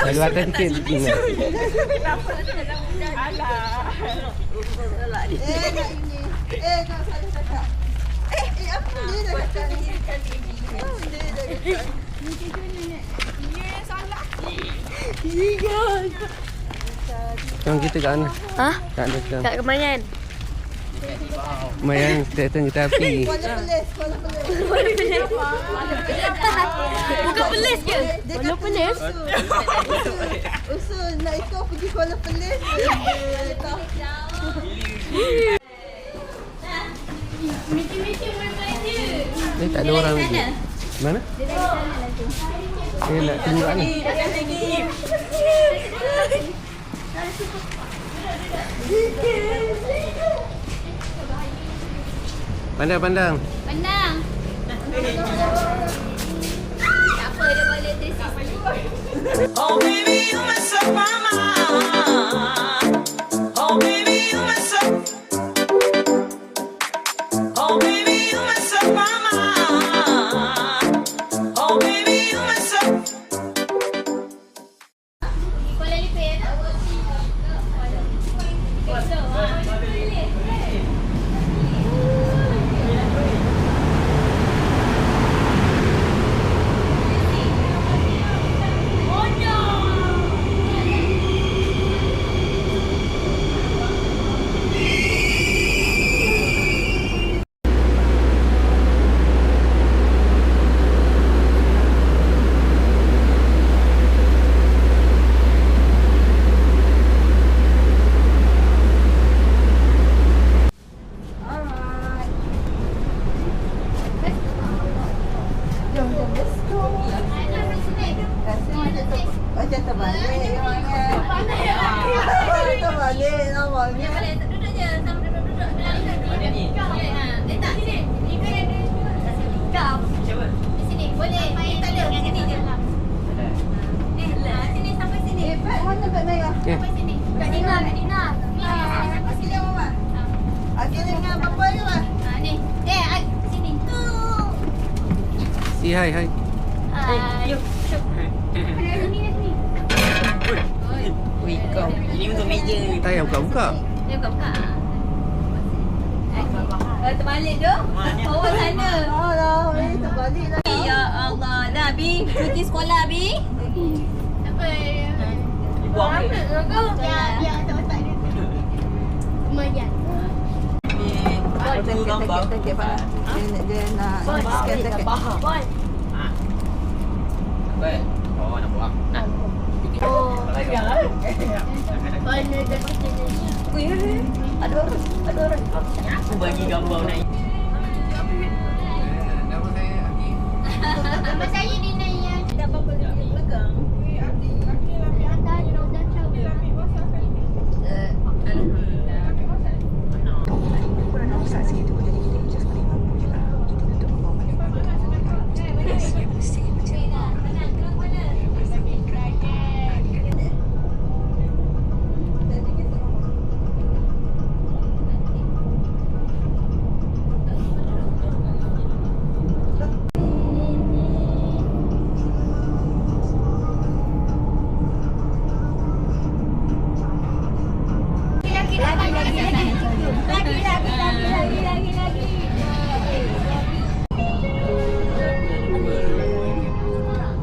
Lagu atas sikit. Kenapa? Alah. Salah ni. Nak ini. Nak salah cakap. Apa dia dah cakap ni? Dia dah cakap. Salah. Sekarang kita kat mana? Ha? Tak ada sekarang. Kat Kemayan. Mayan kereta kereta api. Kuala Pelis. Bukan Perlis ke? Kuala Pelis. Usul nak ikut pergi Kuala Pelis. Meeting main-main je. Tak ada orang lagi. Mana? Nak tunggu kat ni. Pandang. Pandang. Tak apa, dia boleh dress. Oh baby, you mess up my mind. Oh baby, you mess up. Oh baby, you mess up my mind. Oh baby, you mess up. Kuala Lumpur tak? Macam terbalik orangnya. Terbalik namanya. Duduk je, sama duduk. Mana ni? Tak, sini. Kau. Di sini, boleh. Tak ada, kat sini je. Sini, sampai sini. Beg mana beg merah? Sampai sini. Kak Dina. Sampai sini Mama. Akhirnya dengan bapa je lah. Ni. Sini. Si hai. Hai. Yuk. Sini. Kau. Ini untuk meja. Tak payah buka-buka. Dia buka. Terbalik tu. Bawah sana. Alah, terbalik lah. Ya Allah. Dah, Bi. Cuti sekolah, Bi. Apa? Buang dia. Ya, tak dia. Lumayan. Aku gambar. Tekek Pak. Dia nak scan tekek. Bon. Baik. Oh, nak buang. Nak. Oh. Jangan. Mana dah Ada orang. Aku bagi gambar naik. Nama saya Dina yang dah berapa pegang.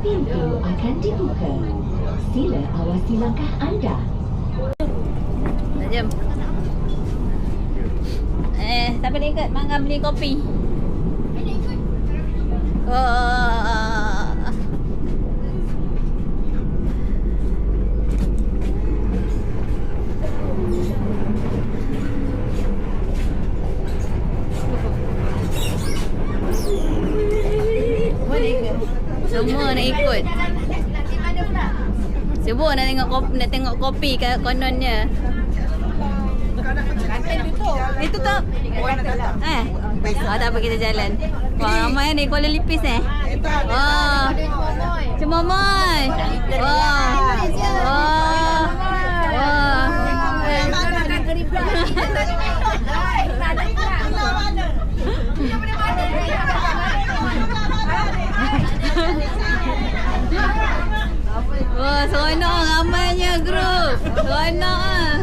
Pintu akan dibuka. Sila awasi langkah anda. Jom. Siapa nak ikut? Mak beli kopi. Oh. Semua nak ikut. Semua nak tengok kopi kat kononnya. Itu tak? Tak apa kita jalan. Wah, ramai ni Kuala Lipis Wah. Cemomoy. Wah. Wah. Wah. Wah, seronok ramainya grup. Seronok ah.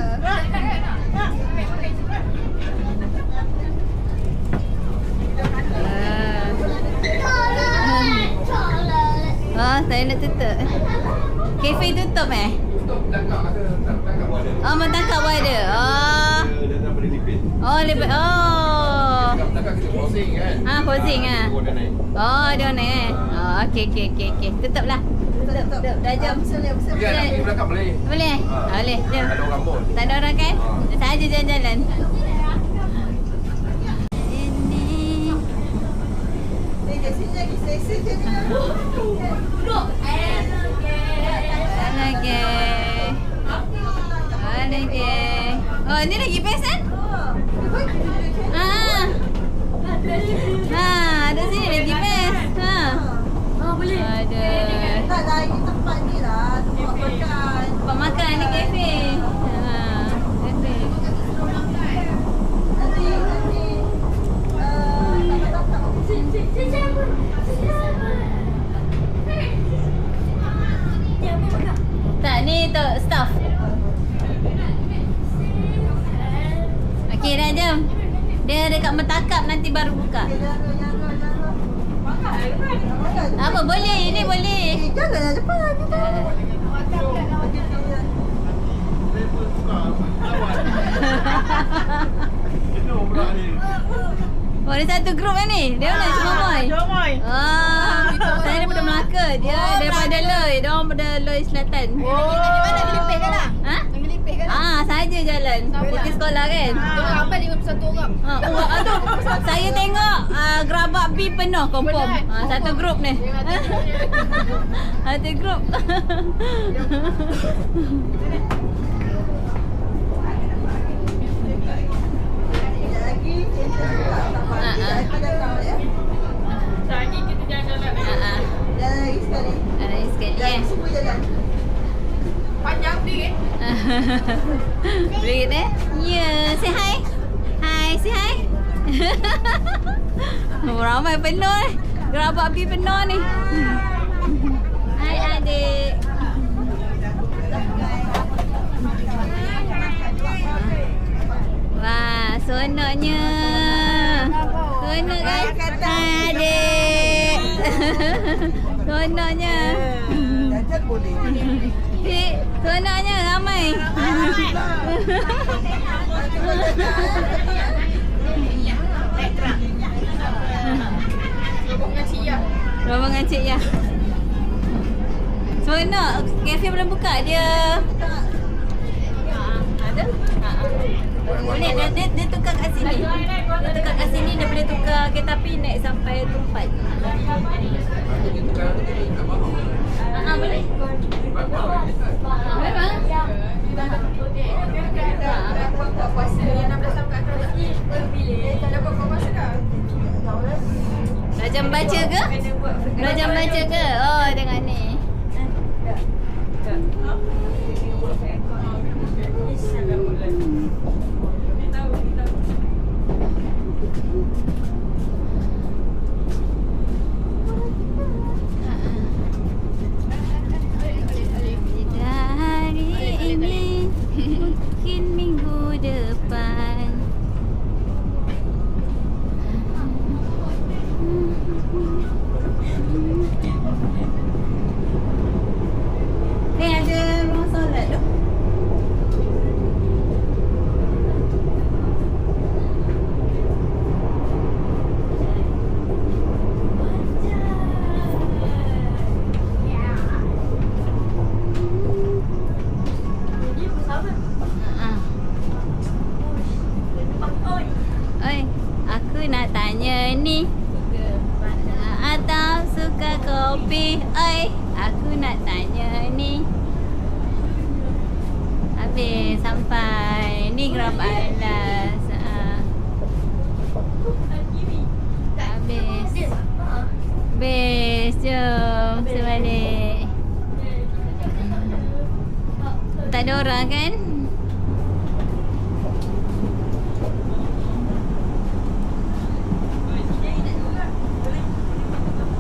Saya nak tutup. Kafe tutup Oh, mentangkap pun ada. Oh, lebih. Oh. Posing ah. Oh, dia naik. Oh, okey. Tutuplah. Tutup. Dah jam. Pergi belakang boleh. Boleh? Boleh. Jom. Ada orang pun. Tak ada orang kan? Saja jalan-jalan. Sini lagi selesa je ni. Duduk. Lagi. Oh, ni lagi best kan? Ada sini lagi best. Boleh. Ada. Tak lagi tempat ni lah. Tempat makan. Tempat makan di kafe. Kafe. Nanti. Tak, ni untuk staff. Okey dah jom. Dia dekat mentakap nanti baru buka. Apa boleh? Ini boleh. Janganlah cepat. Oh, ni satu grup kan ni? Dia mana Cik Momoy? Saya daripada Melaka. Dia daripada Loy. Dia orang daripada Loy Selatan. Mana gelipih kan lah? Ha? Gelipih kan? Saja jalan. Pergi sekolah kan? Apa 51 orang? Tu saya tengok gerabak B penuh confirm. Satu grup ni. Satu grup. Lagi kita jalan-jalan. Jalan lagi sekali. Lagi sekali Semua jalan. Panjang sedikit. Beri dia. Ya, say hi. Hi, say hi. Ramai penuh ni. Gerabak B penuh ni. Hai adik. Wah, seronoknya. Seronok kan? Hai adik. Seronoknya. Jajan boleh. Seronoknya ramai. Rombongan Cik Ya. Seronok. Kafe belum buka dia. Ada? Boleh dia tukar kat sini. Dia tukar kat sini, dia boleh tukar kereta api naik sampai Tumpat. Boleh. Memang. Dah jam baca ke? Dah jam baca ke? Oh, tengok ni. Hari ini mungkin minggu depan. Ni ada rumah solat tu. Oi, aku nak tanya ni. Atau suka kopi? Oi, aku nak tanya ni. Habis sampai ni gerabak alas. Habis. Habis, jom sebalik. Tak ada orang kan?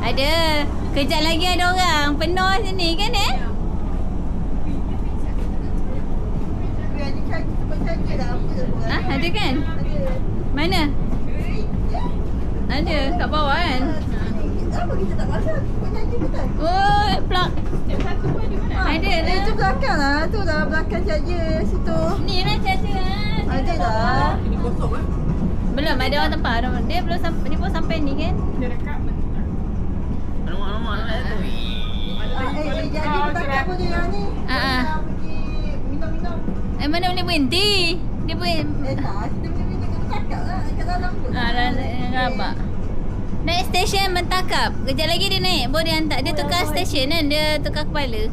Ada. Kejap lagi ada orang. Penuh sini kan Ada kan? Mana? Ada kat bawah kan? Apa kita tak pasal? Penyanyi betul. Oh, plug. Ada lah. Itu belakang lah. Tu lah belakang saja situ. Ni lah caca. Ada lah. Ini kosong eh? Belum ada orang tempat. Dia belum sampai, dia pun sampai ni kan? Alamak tu. Jadi bertakap pun dia ni. Ah. Pergi minum-minum. Mana boleh berhenti? Dia boleh. Tak, kita pergi bertakap lah kat dalam tu. Rabak. Naik stesen Mentakap. Kejap lagi dia naik. Baru dia hantar. Dia tukar stesen kan? Dia tukar kepala.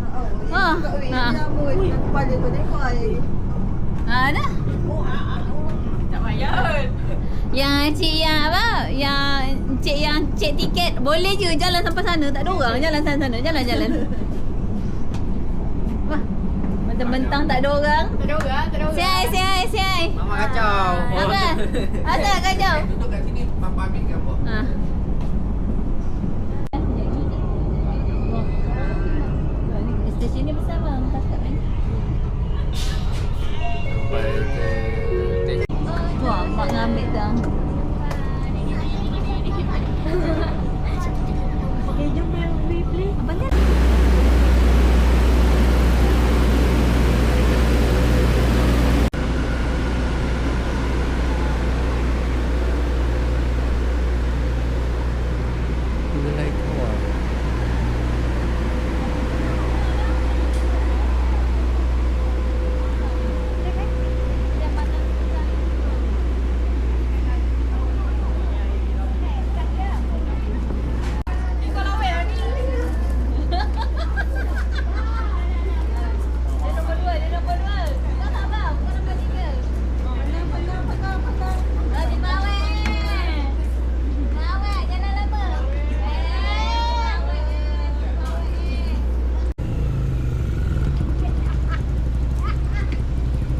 Oh. Kepala tu tengok lagi. Dah. Tak payah. Yang cik yang apa? Yang cik yang cek tiket boleh je jalan sampai sana. Tak ada orang jalan sana. Jalan. Wah. Bentang-bentang tak ada orang. Tak ada orang. Siai. Mama kacau. Apa? Asal kacau. Duduk kat sini, Papa ambil gambar. Ha. Stesen ni besar bang. Mentakap ni. Sampai ke Wah, mak ngambil dah. Okay, jom play. Apa ni? Mulai keluar.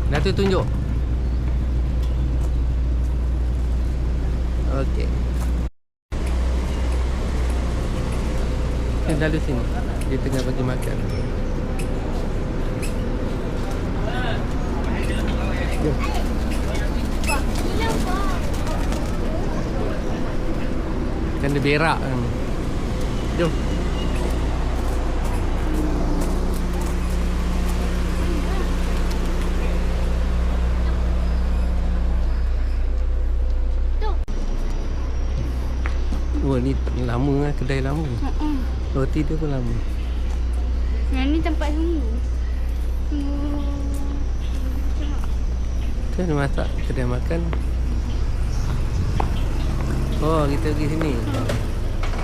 Datuk tunjuk. Okey. Kita lalu sini. Dia tengah bagi makan. Jom. Kan dia berak kan. Jom. Wah, ni lama lah, kedai lama. Roti dia pun lama. Yang ni tempat tunggu. Tu ada masak kedai makan. Oh, kita pergi sini.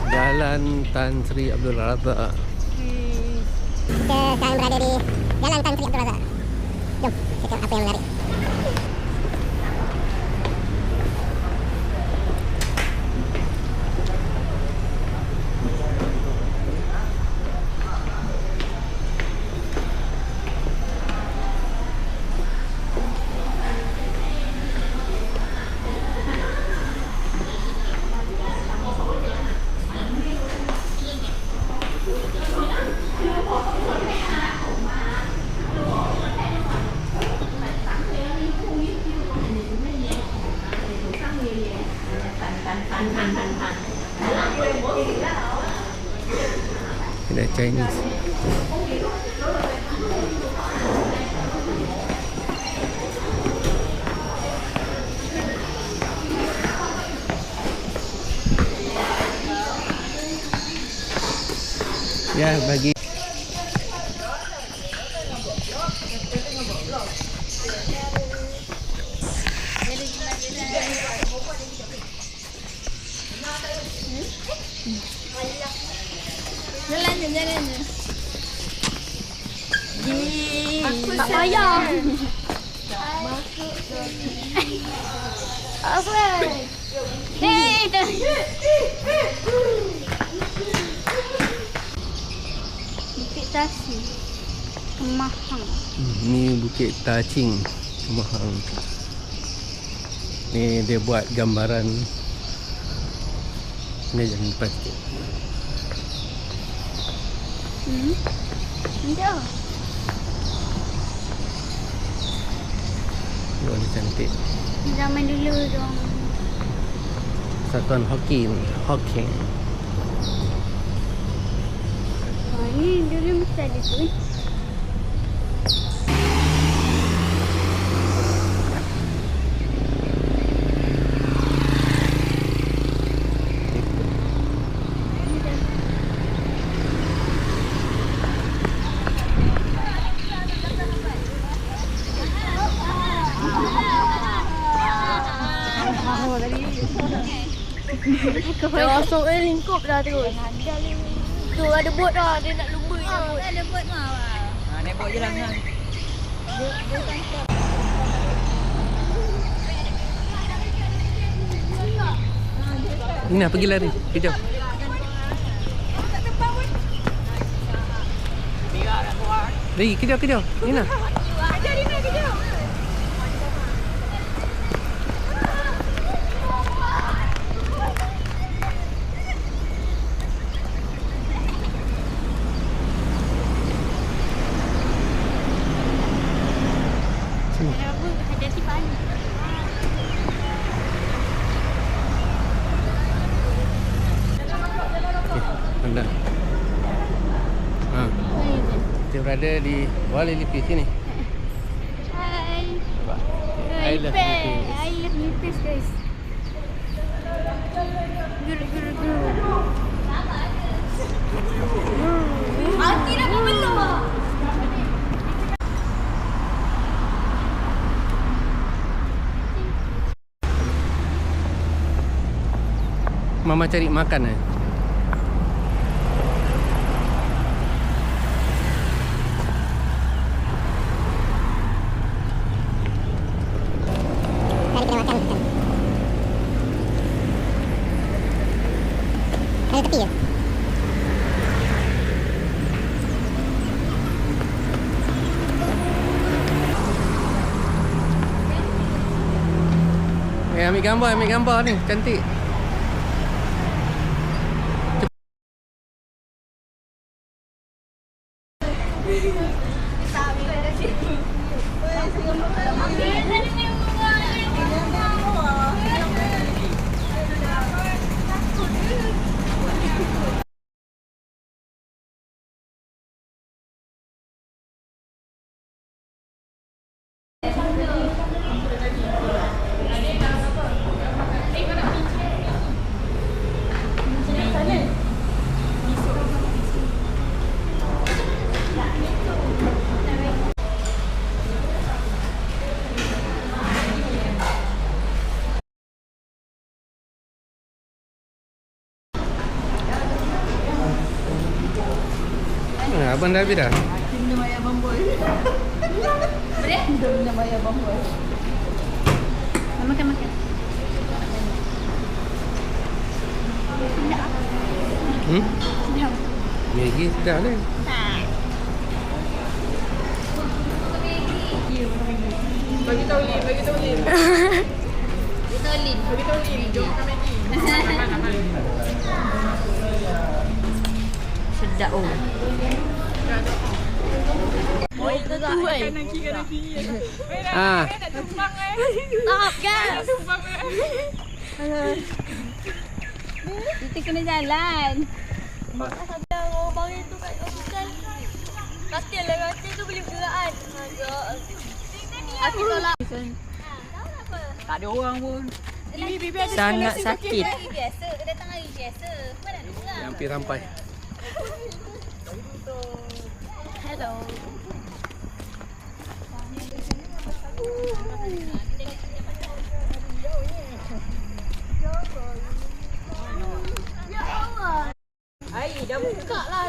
Jalan Tan Sri Abdul Razak. Kita sekarang berada di Jalan Tan Sri Abdul Razak. Jom, kita tengok apa yang menarik. Kedai Chinese. Ya, bagi Jalan je. Tak payah. Apa? Bukit Tasik. Kemahang. ni Bukit Tacing Kemahang. Ni dia buat gambaran. Ni jangan lepas sikit. Enggak. ni cantik. Zaman dulu dong. Satuan Hawking. Oh, ni dulu mesti ada tu. Dah masuk lingkup dah terus. Tu ada bot dah, dia nak lumba je bot. Ada buat mau. Naik bot je lah kan. Nina pergi lari. Kejap. Lari, kejap. Nina. Hati-hati panik. Anda. Kita berada di Kuala Lumpur sini. Hai. I love Nipis. I love Nipis guys. Guru. Aki dah belum. Mama cari makan Mari kita makan. Ada tepi ya? ambil gambar ni. Cantik. Abang dah habis dah? Minum ayam bamboi. Boleh? Minum ayam bamboi. Makan. Sedap. Maggi sedap ni. Bagi tahu Lin. Bagi Tolin. Jom makan Maggi. Sedap oh. Oh, itu tu kanan kiri. Ah, Stop guys. Kita kena jalan. Abang itu kat hospital. Katil tu boleh bergerak kan. Aku tolak. Tak ada orang pun. Ini bibi ada Sangat sakit. Hari biasa, datang hari biasa. Mana ada orang? hampir sampai. Hello. Dah buka lah.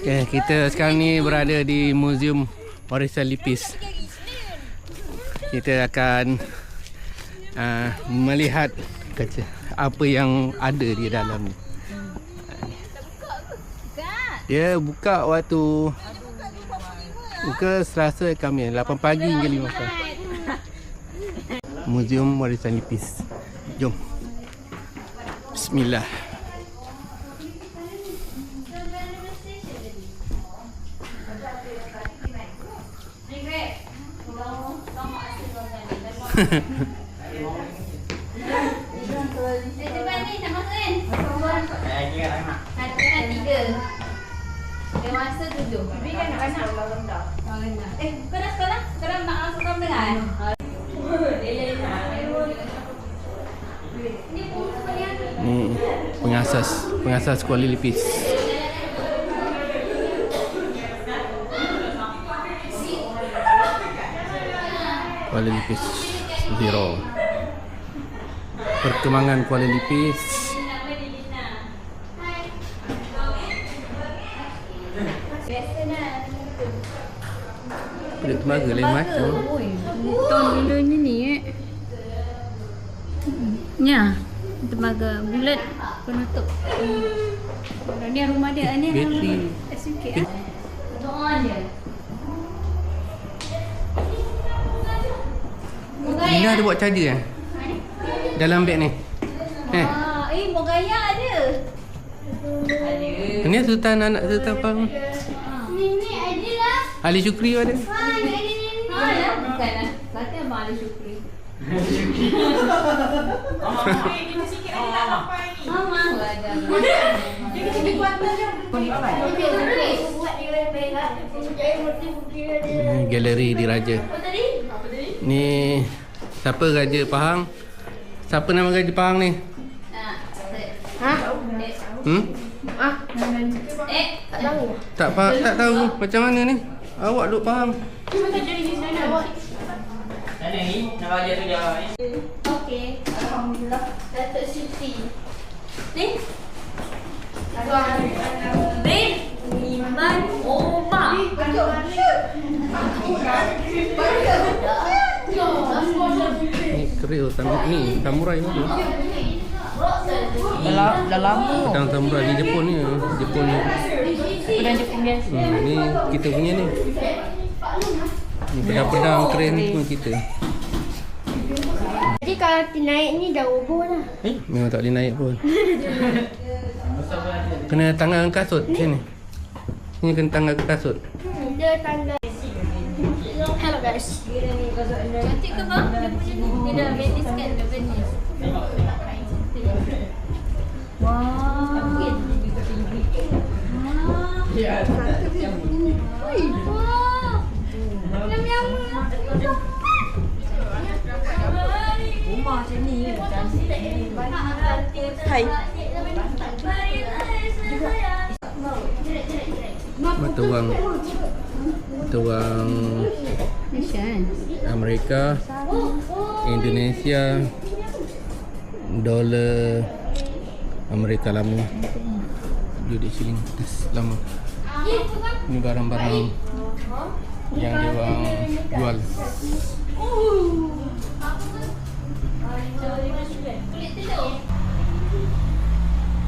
Okay, kita sekarang ni berada di Muzium Warisan Lipis. Kita akan melihat apa yang ada di dalam ni. Dia buka waktu Selasa Khamis 8 pagi hingga 5 pagi. Muzium Warisan Lipis. Jom. Bismillah. Cepat ni nak masuk kan? Satu kan 3. Dewasa 7. Bibi kan nak anak? Kau dah sekolah? Sekarang nak masuk kameran? Ni pengasas Kuala Lipis. Kuala Lipis Zero. Perkembangan Kuala Lipis. Kulit tembaga lain macam. Ton dulunya ni Ya, tembaga bulat penutup. Ni rumah dia ni. Bateri. Sikit. Doa dia. Ina ada buat charger kan? Dalam beg ni. Mogaya ada. Ini Sultan, anak Sultan Pahang. Ni ada lah. Ali Syukri ada. Bukan lah. Kata Abang Ali Syukri. Mama ada. Galeri Diraja. Ni siapa Raja Pahang? Siapa nama Raja Pahang ni? Tak tahu macam mana ni. Awak duk faham. Mana ni? Nak belajar tu jawab ni. Okey, alhamdulillah. Datuk Siti. Ni. Bin Iman Omar. Ni keril ni samurai tu. Dah lama. Pedang samurai di Jepun ni. Jepun ni. Pedang Jepun biasa. Ni kita punya ni. Ni pedang-pedang keren pun kita. Jadi kalau naik ni dah roboh lah. Memang tak boleh naik pun. Kena tangan kasut sini. Ni kena tangan kasut. Dia tanda. Hello guys. Cantik ke bang? Dia punya ni. Dia dah Venice kan? Dah Venice. Wah. Rumah macam ni kan. Hai. Mata wang Amerika, Indonesia, dolar Amerika lama, US shilling lama. Ini barang-barang yang dia orang jual.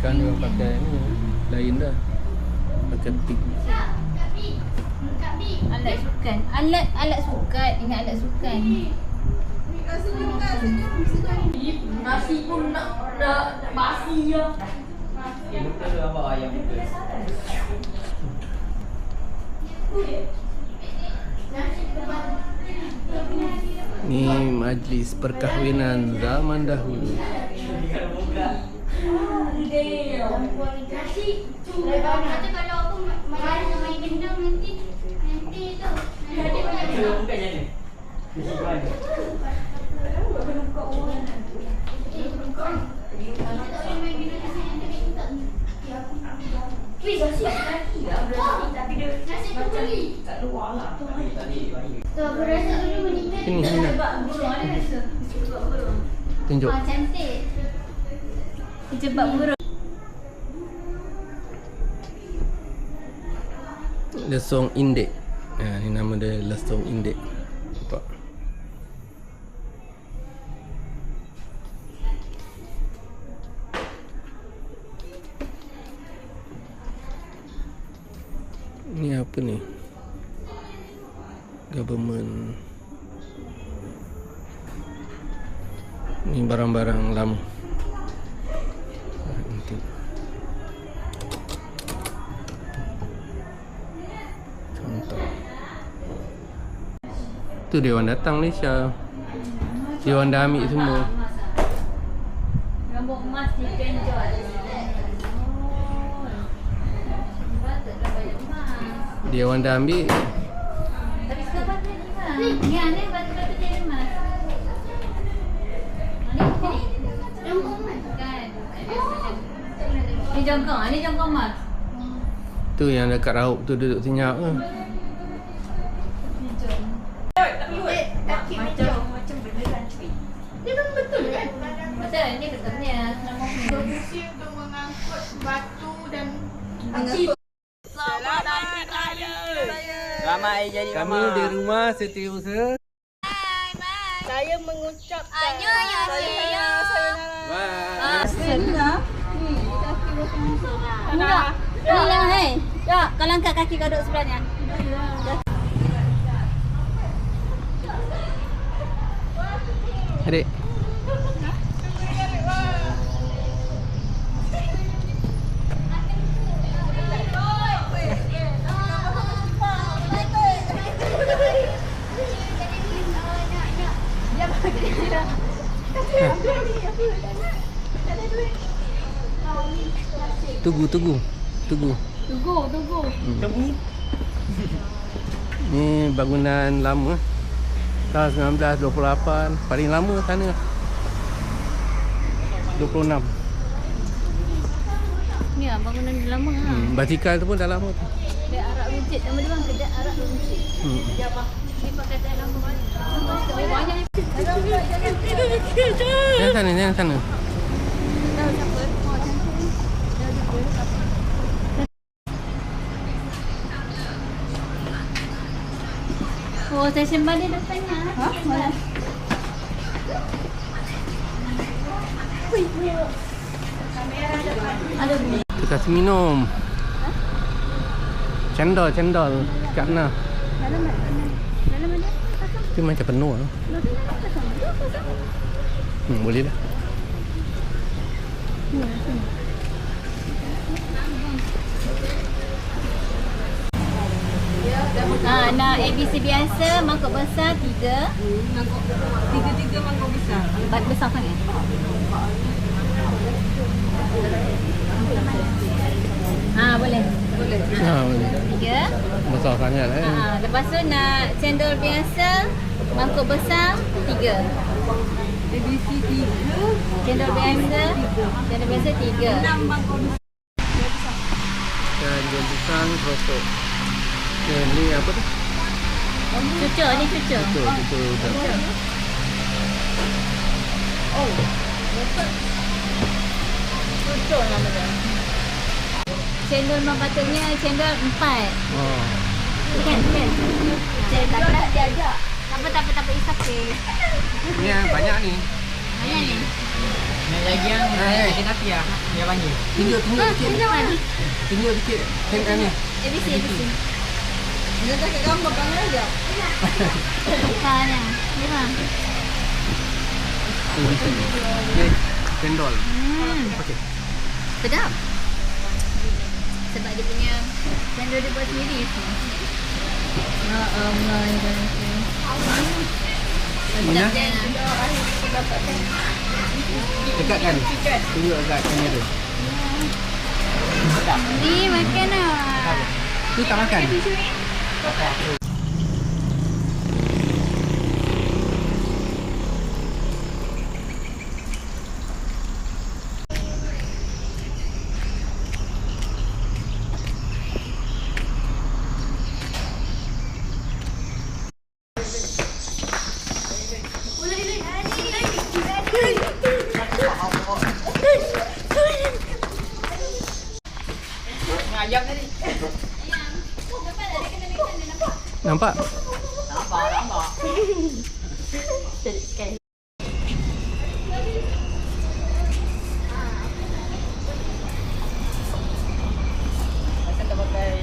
Kan dia orang pakai ni lain dah. Pakai pik. Alat sukan. Alat sukan. Ingat alat sukan. Nasi pun nak basi ya. Buka tu abang ayam buka. Ni majlis perkahwinan zaman dahulu. Nasi Kata kalau aku main gendang nanti tu. Nanti banyak Buka je ni. Mesti kau ada. Wih, nasi lagi lah berarti. Tapi dia nasi tu beli kat luar lah. Tu aku rasa dulu meninggal. Sini sini. Sebab burung ada rasa. Sebab burung. Tunjuk. Cantik. Jebak burung. Lesong Indek. Ni nama dia Lesong Indek. Nampak? Ni apa ni? Government. Ni barang-barang lama. Antik. Contoh. Tu dia orang datang Malaysia. Dia orang dah ambil semua. Rambut emas dipenjol. Patutlah banyak emas. Dia orang dah ambil. Tapi sekarang patut emas. Ya, ni patut jadi emas. Ni jongkong emas kan? Ni jongkong emas. Tu yang dekat Raub tu duduk senyap ke. Macam beneran cuy. Dia memang betul kan? Betul, ni betulnya. Fungsi untuk mengangkut batu dan Selamat Hari Raya. Selamat hari jadi Kami di rumah setiausaha. saya mengucapkan Senang. Enggak. Ni lah hei. Ya, kalau angkat kaki kau duduk sebelahnya. Adik. Tunggu. Tunggu. Ni bangunan lama. Tahun 1928. Paling lama sana 26. Ni lah bangunan lama ha. Basikal tu pun dah lama tu. Kedai Arab Runcit. Nama dia bang Kedai Arab Runcit. Ni perkataan lama banyak. Banyak ni. Jangan sana. Oh, stesen bas dia depannya. Ha? Mana? Ada bunyi. Kita kasih minum. Cendol kat mana? Dalam mana? Tapi macam penuh lah. Boleh dah. Nak ABC biasa, mangkuk besar 3. Tiga mangkuk besar. Bat besar sangat. Boleh. Boleh. 3. Besar sangat lah. Lepas tu nak cendol biasa, mangkuk besar 3. ABC 3. Cendol biasa 3. 6 mangkuk besar. Dan jual pisang, rokok. Ni apa tu? Cucuk ni cucuk. Betul. Cucuk nama dia. Cendol memang patutnya cendol 4. Oh. Kan. Tak apa dia ajak. Tak apa isap ke. Ni yang banyak ni. Banyak ni. Yang lagi yang kenapa ya? Dia panggil. Tunjuk sikit. Tengok ni. ABC. Dia tak kat gambar bang aja. Bukannya. Ni bang. Ni cendol. Okey. Sedap. Sebab dia punya cendol dia buat sendiri tu. Allah ya. Mana? Sedap dia. Dekat kan? Tunjuk dekat kamera. Ni makan lah. Tu tak makan? Ayam tadi. Nampak? Nampak. Macam tak pakai.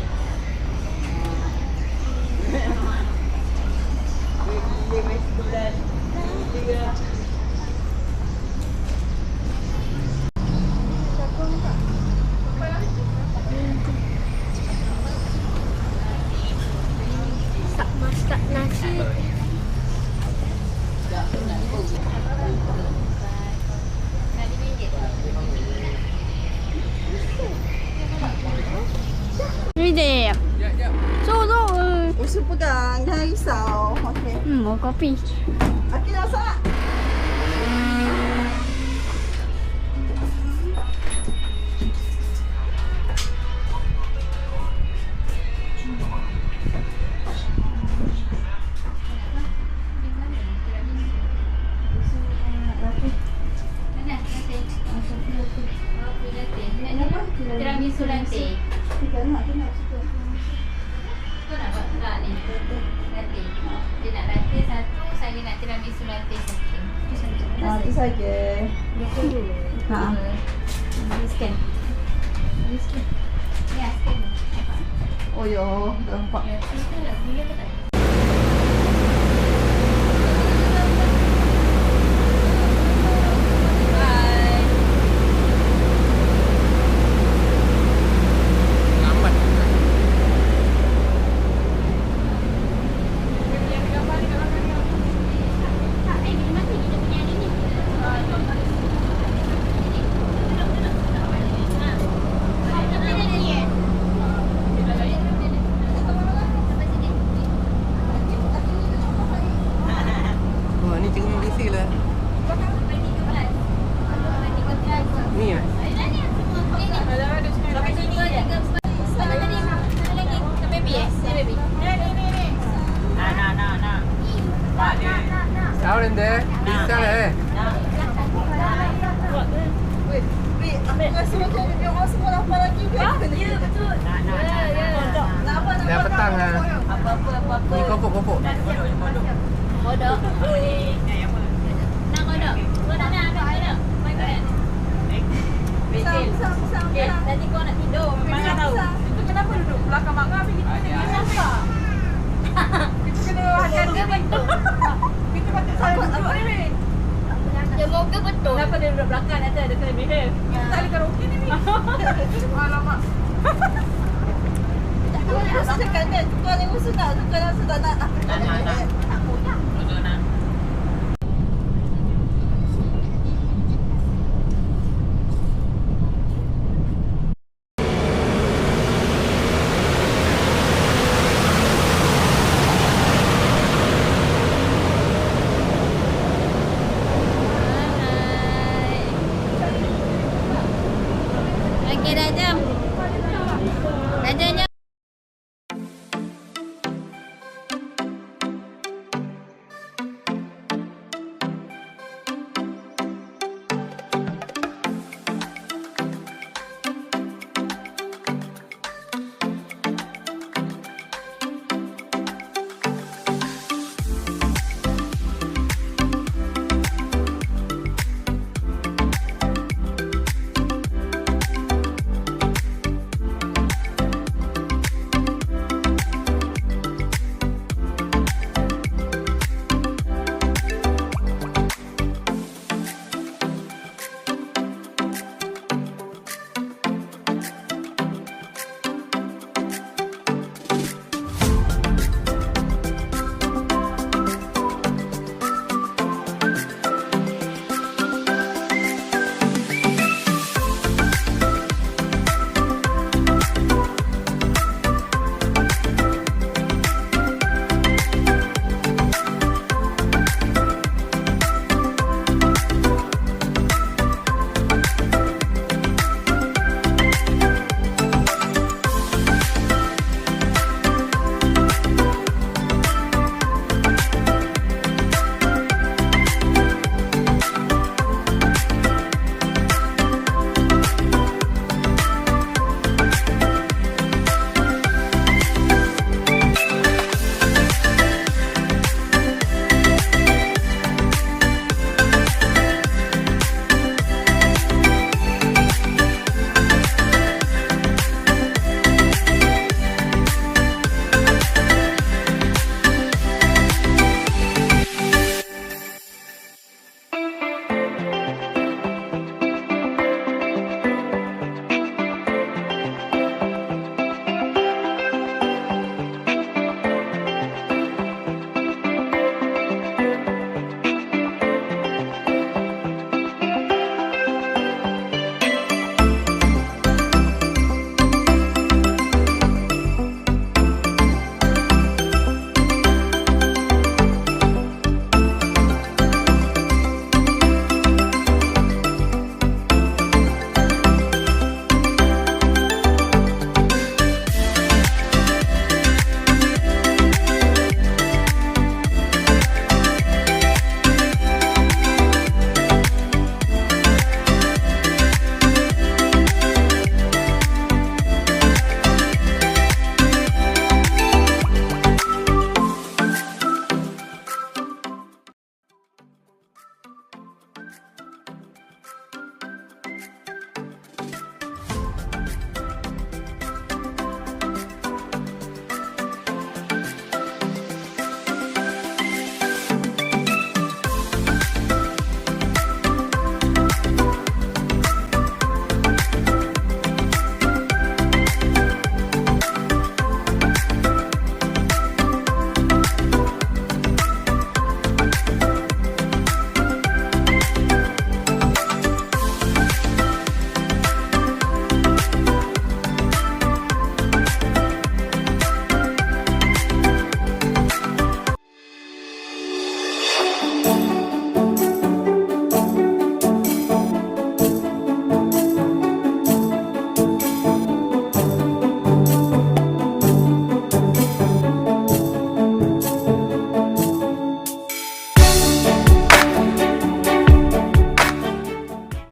Dia main sebulan. Dia masak nasi. Usul pegang, jangan risau. Okey. Mau kopi. Okey dah masak. Tiramisu latte. Kita nak suka. Kau nak buat tak ni? Latte. Dia nak latte satu, saya nak tiramisu latte satu. Itu saja. Ha. Scan. Scan. Ya, scan. Oh yo, dah nampak. Ya, kita nak beli apa tak? Lambat. Wah, ni cikgu Malaysia lah. Ni ah. Sampai sini je. Sampai tadi mana lagi? Ke baby baby. Nah. Pak dia. Tahu dia. Bisa lah. Wait, aku rasa macam dia orang semua lapar lagi ke? Ya, betul. Nak apa? Dah petang ah. Apa-apa. Ni kopok. Kodok. Nak kodok? Kau nak? Main kodok? Pisang. Okay, nanti kau nak tidur. Memang tak tahu. Itu kenapa duduk belakang mak kau? Kita kena nampak. Kita kena harga betul. Kita patut salah duduk ni. Dia moga betul. Kenapa dia duduk belakang? Nanti ada kena behave. Kita tak boleh karaoke ni. Alamak. Kau ni usul kan? Kau ni usul nak. Kau ni usul tak nak. Tak nak.